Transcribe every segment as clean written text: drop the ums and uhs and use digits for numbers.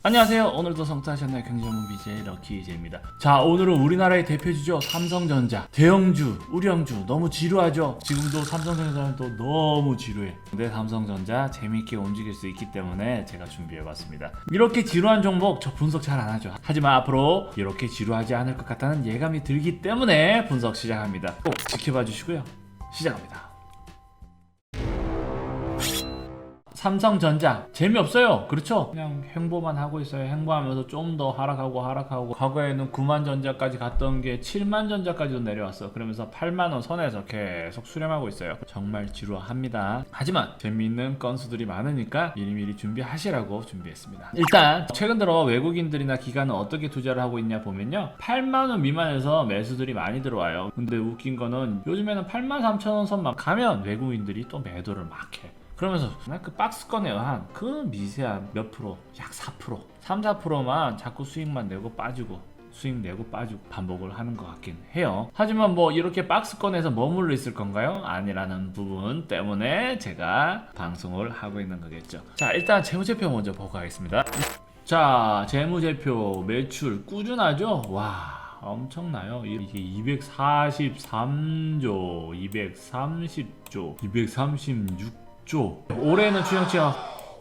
안녕하세요. 오늘도 성타하셨나요? 경제전문 BJ 럭키이제입니다. 자, 오늘은 우리나라의 대표주죠. 삼성전자. 대형주, 우량주 너무 지루하죠? 지금도 삼성전자는 또 너무 지루해. 근데 삼성전자 재밌게 움직일 수 있기 때문에 제가 준비해봤습니다. 이렇게 지루한 종목 저 분석 잘 안 하죠. 하지만 앞으로 이렇게 지루하지 않을 것 같다는 예감이 들기 때문에 분석 시작합니다. 꼭 지켜봐 주시고요. 시작합니다. 삼성전자 재미없어요. 그렇죠? 그냥 횡보만 하고 있어요. 횡보하면서 좀 더 하락하고 과거에는 9만 전자까지 갔던 게 7만 전자까지도 내려왔어. 그러면서 8만원 선에서 계속 수렴하고 있어요. 정말 지루합니다. 하지만 재미있는 건수들이 많으니까 미리미리 준비하시라고 준비했습니다. 일단 최근 들어 외국인들이나 기관은 어떻게 투자를 하고 있냐 보면요, 8만원 미만에서 매수들이 많이 들어와요. 근데 웃긴 거는 요즘에는 83,000원 선만 가면 외국인들이 또 매도를 막 해. 그러면서 그 박스권에 의한 그 미세한 몇 프로, 약 4%, 3, 4%만 자꾸 수익만 내고 빠지고 수익 내고 빠지고 반복을 하는 것 같긴 해요. 하지만 뭐 이렇게 박스권에서 머물러 있을 건가요? 아니라는 부분 때문에 제가 방송을 하고 있는 거겠죠. 자, 일단 재무제표 먼저 보고 가겠습니다. 자, 재무제표 매출 꾸준하죠? 와, 엄청나요. 이게 243조, 230조, 236조. 올해는 추정치가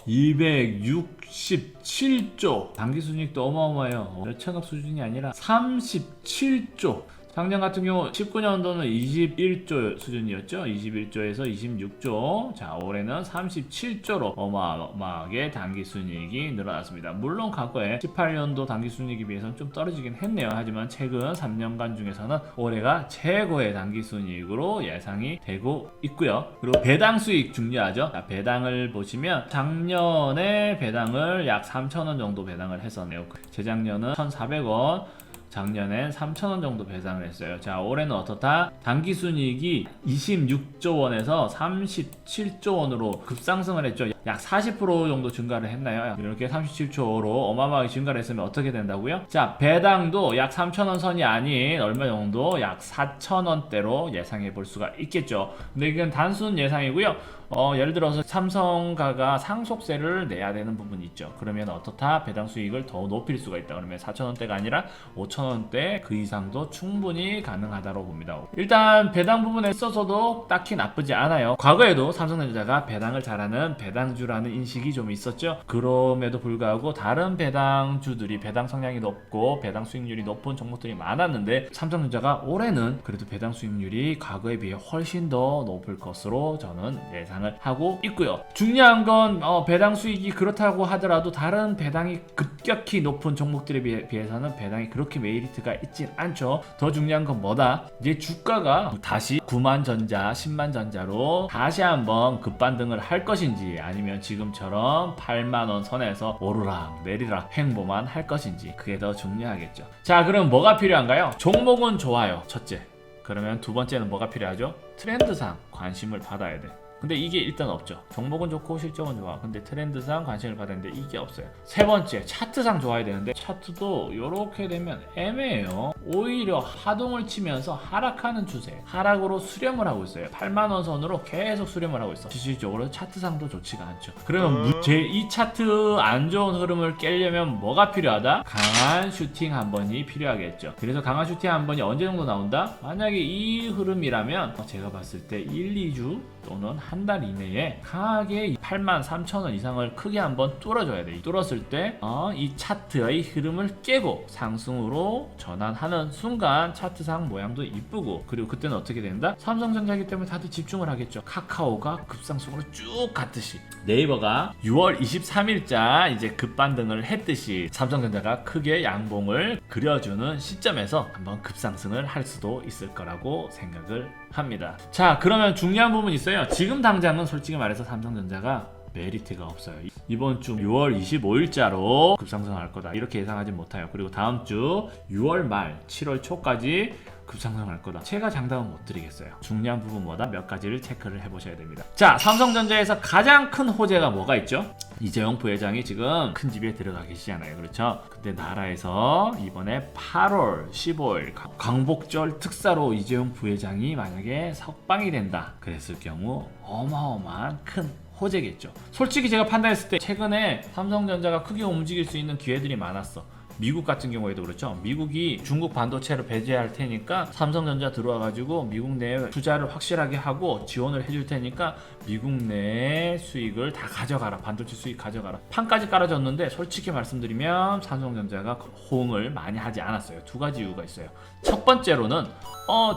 267조. 당기순이익도 어마어마해요. 몇천억 수준이 아니라 37조. 작년 같은 경우 19년도는 21조 수준이었죠. 21조에서 26조. 자, 올해는 37조로 어마어마하게 당기순이익이 늘어났습니다. 물론 과거에 18년도 당기순이익에 비해서는 좀 떨어지긴 했네요. 하지만 최근 3년간 중에서는 올해가 최고의 당기순이익으로 예상이 되고 있고요. 그리고 배당 수익 중요하죠. 자, 배당을 보시면 작년에 배당을 약 3,000원 정도 배당을 했었네요. 재작년은 1,400원, 작년엔 3,000원 정도 배당을 했어요. 자, 올해는 어떻다? 당기순이익이 26조 원에서 37조 원으로 급상승을 했죠. 약 40% 정도 증가를 했나요? 이렇게 37조로 어마어마하게 증가를 했으면 어떻게 된다고요? 자, 배당도 약 3,000원 선이 아닌 얼마 정도? 약 4,000원대로 예상해 볼 수가 있겠죠. 근데 이건 단순 예상이고요. 예를 들어서 삼성가가 상속세를 내야 되는 부분이 있죠. 그러면 어떻다? 배당 수익을 더 높일 수가 있다. 그러면 4,000원대가 아니라 5,000원대 그 이상도 충분히 가능하다고 봅니다. 일단 배당 부분에 있어서도 딱히 나쁘지 않아요. 과거에도 삼성전자가 배당을 잘하는 배당주라는 인식이 좀 있었죠. 그럼에도 불구하고 다른 배당주들이 배당 성향이 높고 배당 수익률이 높은 종목들이 많았는데 삼성전자가 올해는 그래도 배당 수익률이 과거에 비해 훨씬 더 높을 것으로 저는 예상 하고 있고요. 중요한 건 배당 수익이 그렇다고 하더라도 다른 배당이 급격히 높은 종목들에 비해서는 배당이 그렇게 메리트가 있진 않죠. 더 중요한 건 뭐다? 이제 주가가 다시 9만 전자, 10만 전자로 다시 한번 급반등을 할 것인지, 아니면 지금처럼 8만 원 선에서 오르락 내리락 횡보만 할 것인지, 그게 더 중요하겠죠. 자, 그럼 뭐가 필요한가요? 종목은 좋아요, 첫째. 그러면 두 번째는 뭐가 필요하죠? 트렌드상 관심을 받아야 돼. 근데 이게 일단 없죠. 종목은 좋고 실적은 좋아. 근데 트렌드상 관심을 받아야 되는데 이게 없어요. 세 번째, 차트상 좋아야 되는데 차트도 이렇게 되면 애매해요. 오히려 하동을 치면서 하락하는 추세, 하락으로 수렴을 하고 있어요. 8만원 선으로 계속 수렴을 하고 있어. 실질적으로 차트상도 좋지가 않죠. 그러면 이 차트 안 좋은 흐름을 깨려면 뭐가 필요하다? 강한 슈팅 한 번이 필요하겠죠. 그래서 강한 슈팅 한 번이 언제 정도 나온다? 만약에 이 흐름이라면 제가 봤을 때 1, 2주 또는 한 달 이내에 강하게 83,000원 이상을 크게 한번 뚫어줘야 돼. 뚫었을 때 이 차트의 흐름을 깨고 상승으로 전환하는 순간 차트상 모양도 이쁘고, 그리고 그때는 어떻게 된다? 삼성전자이기 때문에 다들 집중을 하겠죠. 카카오가 급상승으로 쭉 갔듯이, 네이버가 6월 23일자 이제 급반등을 했듯이 삼성전자가 크게 양봉을 그려주는 시점에서 한번 급상승을 할 수도 있을 거라고 생각을 합니다. 자, 그러면 중요한 부분이 있어요. 지금 당장은 솔직히 말해서 삼성전자가 메리트가 없어요. 이번 주 6월 25일자로 급상승할 거다 이렇게 예상하지 못해요. 그리고 다음 주 6월 말 7월 초까지 급상승할 거다. 제가 장담은 못 드리겠어요. 중요한 부분 뭐다? 몇 가지를 체크를 해보셔야 됩니다. 자, 삼성전자에서 가장 큰 호재가 뭐가 있죠? 이재용 부회장이 지금 큰 집에 들어가 계시잖아요. 그렇죠? 근데 나라에서 이번에 8월 15일 광복절 특사로 이재용 부회장이 만약에 석방이 된다 그랬을 경우 어마어마한 큰 호재겠죠. 솔직히 제가 판단했을 때 최근에 삼성전자가 크게 움직일 수 있는 기회들이 많았어. 미국 같은 경우에도 그렇죠. 미국이 중국 반도체를 배제할 테니까 삼성전자 들어와가지고 미국 내에 투자를 확실하게 하고 지원을 해줄 테니까 미국 내 수익을 다 가져가라. 반도체 수익 가져가라. 판까지 깔아줬는데 솔직히 말씀드리면 삼성전자가 호응을 많이 하지 않았어요. 두 가지 이유가 있어요. 첫 번째로는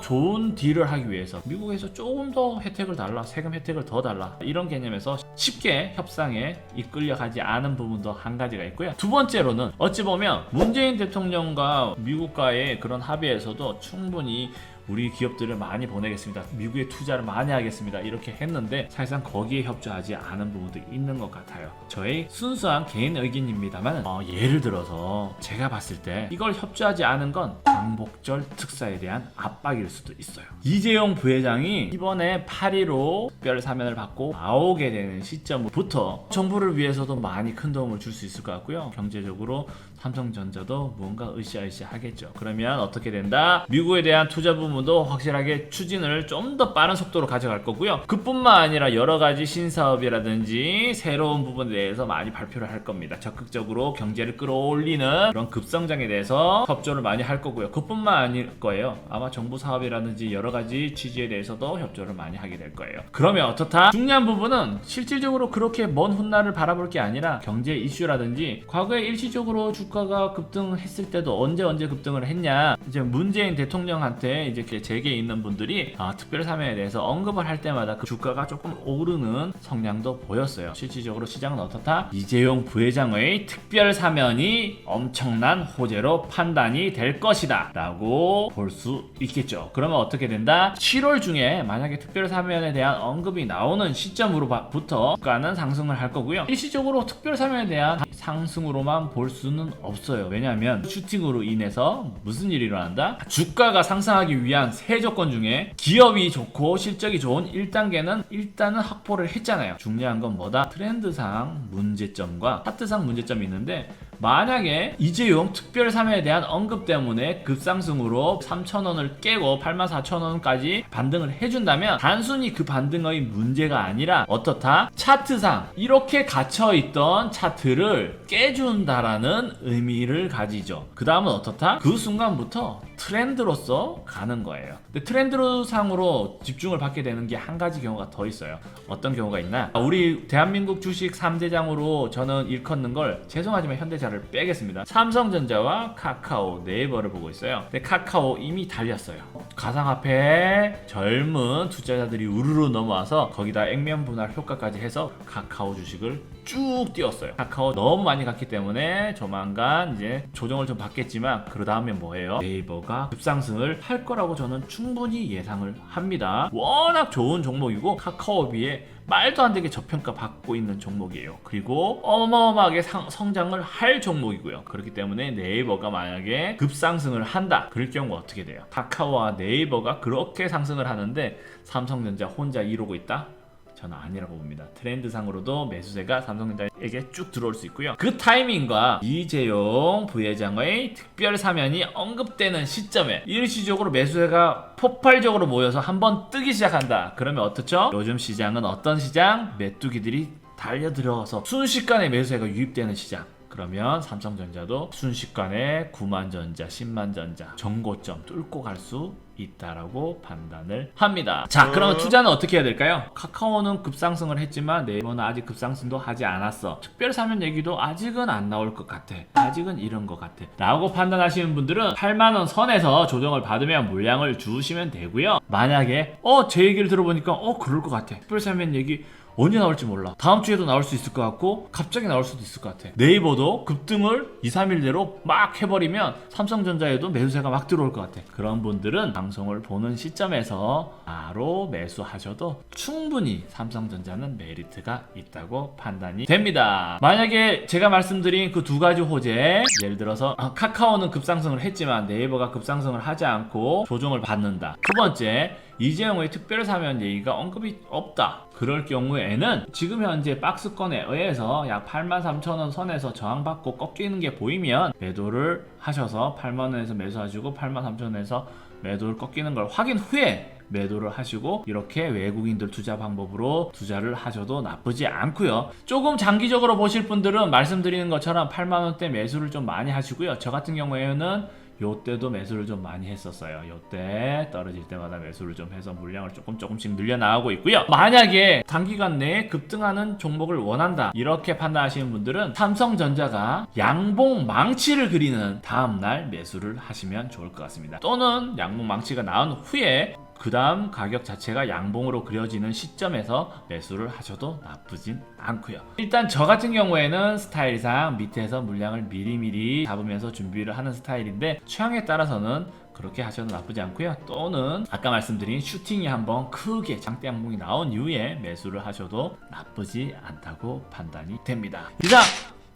좋은 딜을 하기 위해서 미국에서 조금 더 혜택을 달라, 세금 혜택을 더 달라, 이런 개념에서 쉽게 협상에 이끌려가지 않은 부분도 한 가지가 있고요. 두 번째로는 어찌 보면 문재인 대통령과 미국과의 그런 합의에서도 충분히 우리 기업들을 많이 보내겠습니다, 미국에 투자를 많이 하겠습니다, 이렇게 했는데 사실상 거기에 협조하지 않은 부분도 있는 것 같아요. 저의 순수한 개인 의견입니다만 예를 들어서 제가 봤을 때 이걸 협조하지 않은 건 광복절 특사에 대한 압박일 수도 있어요. 이재용 부회장이 이번에 8.15 특별 사면을 받고 나오게 되는 시점부터 정부를 위해서도 많이 큰 도움을 줄 수 있을 것 같고요. 경제적으로 삼성전자도 뭔가 으쌰으쌰 하겠죠. 그러면 어떻게 된다? 미국에 대한 투자 부분도 확실하게 추진을 좀 더 빠른 속도로 가져갈 거고요. 그뿐만 아니라 여러 가지 신사업이라든지 새로운 부분에 대해서 많이 발표를 할 겁니다. 적극적으로 경제를 끌어올리는 그런 급성장에 대해서 협조를 많이 할 거고요. 그뿐만 아닐 거예요. 아마 정부 사업이라든지 여러 가지 취지에 대해서도 협조를 많이 하게 될 거예요. 그러면 어떻다? 중요한 부분은 실질적으로 그렇게 먼 훗날을 바라볼 게 아니라 경제 이슈라든지 과거에 일시적으로 주가가 급등했을 때도 언제 급등을 했냐, 이제 문재인 대통령한테 이제 재계에 있는 분들이 특별 사면에 대해서 언급을 할 때마다 그 주가가 조금 오르는 성향도 보였어요. 실질적으로 시장은 어떻다? 이재용 부회장의 특별 사면이 엄청난 호재로 판단이 될 것이다 라고 볼 수 있겠죠. 그러면 어떻게 된다? 7월 중에 만약에 특별 사면에 대한 언급이 나오는 시점으로부터 주가는 상승을 할 거고요. 일시적으로 특별 사면에 대한 상승으로만 볼 수는 없어요. 왜냐하면 슈팅으로 인해서 무슨 일이 일어난다? 주가가 상승하기 위한 세 조건 중에 기업이 좋고 실적이 좋은 1단계는 일단은 확보를 했잖아요. 중요한 건 뭐다? 트렌드상 문제점과 차트상 문제점이 있는데, 만약에 이재용 특별 사면에 대한 언급 때문에 급상승으로 3,000원을 깨고 84,000원까지 반등을 해준다면 단순히 그 반등의 문제가 아니라 어떻다? 차트상 이렇게 갇혀있던 차트를 깨준다라는 의미를 가지죠. 그 다음은 어떻다? 그 순간부터 트렌드로서 가는 거예요. 근데 트렌드상으로 집중을 받게 되는 게 한 가지 경우가 더 있어요. 어떤 경우가 있나? 우리 대한민국 주식 3대장으로 저는 일컫는 걸, 죄송하지만 현대차를 빼겠습니다. 삼성전자와 카카오, 네이버를 보고 있어요. 근데 카카오 이미 달렸어요. 가상화폐 젊은 투자자들이 우르르 넘어와서 거기다 액면 분할 효과까지 해서 카카오 주식을 쭉 띄웠어요. 카카오 너무 많이 갔기 때문에 조만간 이제 조정을 좀 받겠지만 그 다음에 뭐예요? 네이버가 급상승을 할 거라고 저는 충분히 예상을 합니다. 워낙 좋은 종목이고 카카오 비에 말도 안 되게 저평가 받고 있는 종목이에요. 그리고 어마어마하게 성장을 할 종목이고요. 그렇기 때문에 네이버가 만약에 급상승을 한다, 그럴 경우 어떻게 돼요? 카카오와 네이버가 그렇게 상승을 하는데 삼성전자 혼자 이러고 있다? 저는 아니라고 봅니다. 트렌드상으로도 매수세가 삼성전자에게 쭉 들어올 수 있고요. 그 타이밍과 이재용 부회장의 특별 사면이 언급되는 시점에 일시적으로 매수세가 폭발적으로 모여서 한번 뜨기 시작한다. 그러면 어떻죠? 요즘 시장은 어떤 시장? 메뚜기들이 달려들어서 순식간에 매수세가 유입되는 시장. 그러면 삼성전자도 순식간에 9만전자, 10만전자 정고점 뚫고 갈 수 있다라고 판단을 합니다. 자, 그러면 투자는 어떻게 해야 될까요? 카카오는 급상승을 했지만 네이버는 아직 급상승도 하지 않았어. 특별 사면 얘기도 아직은 안 나올 것 같아. 아직은 이런 것 같아 라고 판단하시는 분들은 8만원 선에서 조정을 받으면 물량을 주시면 되고요. 만약에 제 얘기를 들어보니까 그럴 것 같아, 특별 사면 얘기 언제 나올지 몰라, 다음 주에도 나올 수 있을 것 같고 갑자기 나올 수도 있을 것 같아. 네이버도 급등을 2, 3일 내로 막 해버리면 삼성전자에도 매수세가 막 들어올 것 같아. 그런 분들은 방송을 보는 시점에서 바로 매수하셔도 충분히 삼성전자는 메리트가 있다고 판단이 됩니다. 만약에 제가 말씀드린 그 두 가지 호재, 예를 들어서 카카오는 급상승을 했지만 네이버가 급상승을 하지 않고 조정을 받는다. 두 번째, 이재용의 특별 사면 얘기가 언급이 없다. 그럴 경우에는 지금 현재 박스권에 의해서 약 83,000원 선에서 저항받고 꺾이는 게 보이면 매도를 하셔서 8만원에서 매수하시고 83,000원에서 매도를 꺾이는 걸 확인 후에 매도를 하시고 이렇게 외국인들 투자 방법으로 투자를 하셔도 나쁘지 않고요. 조금 장기적으로 보실 분들은 말씀드리는 것처럼 8만원대 매수를 좀 많이 하시고요. 저 같은 경우에는 요때도 매수를 좀 많이 했었어요. 요때 떨어질 때마다 매수를 좀 해서 물량을 조금씩 늘려나가고 있고요. 만약에 단기간 내에 급등하는 종목을 원한다 이렇게 판단하시는 분들은 삼성전자가 양봉 망치를 그리는 다음날 매수를 하시면 좋을 것 같습니다. 또는 양봉 망치가 나온 후에 그 다음 가격 자체가 양봉으로 그려지는 시점에서 매수를 하셔도 나쁘진 않고요. 일단 저 같은 경우에는 스타일상 밑에서 물량을 미리미리 잡으면서 준비를 하는 스타일인데 취향에 따라서는 그렇게 하셔도 나쁘지 않고요. 또는 아까 말씀드린 슈팅이 한번 크게 장대 양봉이 나온 이후에 매수를 하셔도 나쁘지 않다고 판단이 됩니다. 이상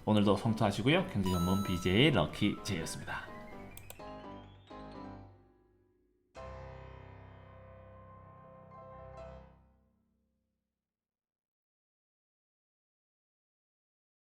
오늘도 성투하시고요. 경제 전문 BJ 럭키 J였습니다.